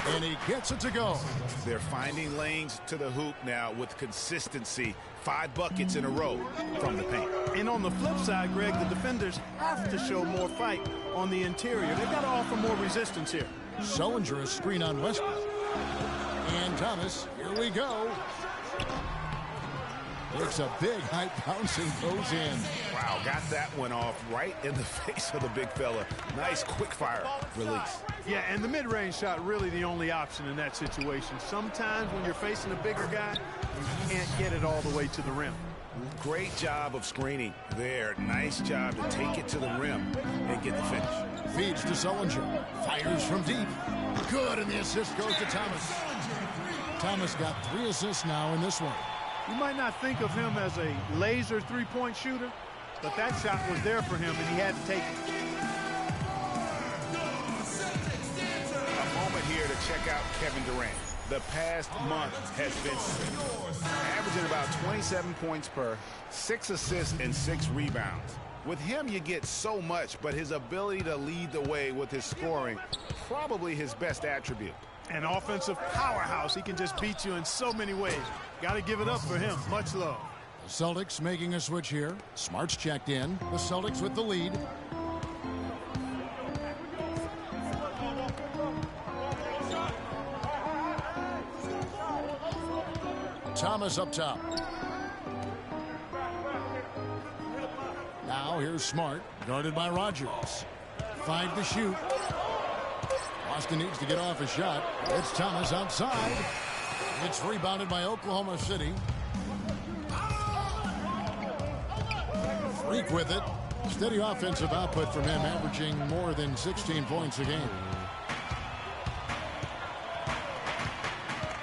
And he gets it to go. They're finding lanes to the hoop now with consistency. 5 buckets in a row from the paint. And on the flip side, Greg, the defenders have to show more fight on the interior. They've got to offer more resistance here. Sullinger a screen on Westbrook. And Thomas, here we go. It's a big high bouncing goes in. Wow, got that one off right in the face of the big fella. Nice quick fire release. Yeah, and the mid-range shot really the only option in that situation. Sometimes when you're facing a bigger guy, you can't get it all the way to the rim. Great job of screening there. Nice job to take it to the rim and get the finish. Feeds to Sullinger. Fires from deep. Good, and the assist goes to Thomas. Thomas got 3 assists now in this one. You might not think of him as a laser three-point shooter, but that shot was there for him, and he had to take it. A moment here to check out Kevin Durant. The past month has been averaging about 27 points per, 6 assists, and 6 rebounds. With him, you get so much, but his ability to lead the way with his scoring, probably his best attribute. An offensive powerhouse. He can just beat you in so many ways. Got to give it up for him. Much love. The Celtics making a switch here. Smart's checked in. The Celtics with the lead. Thomas up top. Now here's Smart, guarded by Rogers. 5 to shoot. Boston needs to get off a shot. It's Thomas outside. It's rebounded by Oklahoma City. Freak with it. Steady offensive output from him, averaging more than 16 points a game.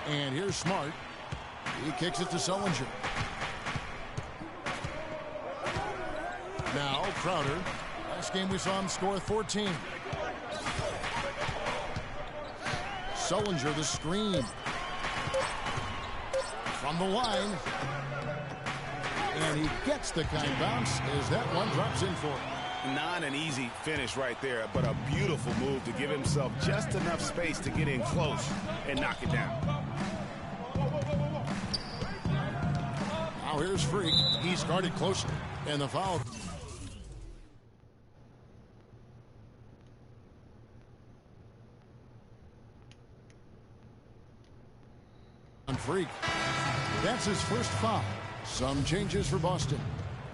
And here's Smart. He kicks it to Sullinger. Now Crowder. Last game we saw him score 14. Sullinger the screen. From the line. And he gets the kind bounce as that one drops in for him. Not an easy finish right there, but a beautiful move to give himself just enough space to get in close and knock it down. Now here's Freak. He's guarded closely. And the foul. On Freak. That's his first foul. Some changes for Boston.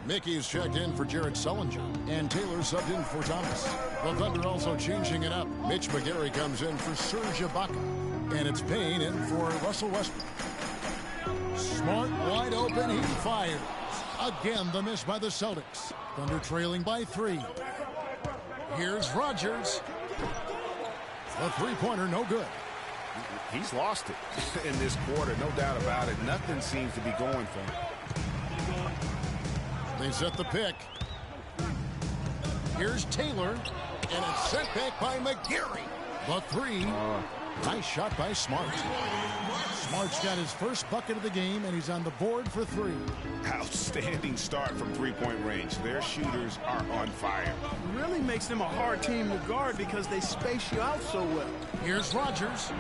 Mickey's checked in for Jared Sullinger. And Taylor subbed in for Thomas. The Thunder also changing it up. Mitch McGary comes in for Serge Ibaka. And it's Payne in for Russell Westbrook. Smart wide open. He fires. Again, the miss by the Celtics. Thunder trailing by 3. Here's Rogers. The three-pointer no good. He's lost it in this quarter, no doubt about it. Nothing seems to be going for him. They set the pick. Here's Taylor, and it's sent back by McGary. The 3. Nice shot by Smart. Smart's got his first bucket of the game, and he's on the board for 3. Outstanding start from three-point range. Their shooters are on fire. Really makes them a hard team to guard because they space you out so well. Here's Rogers.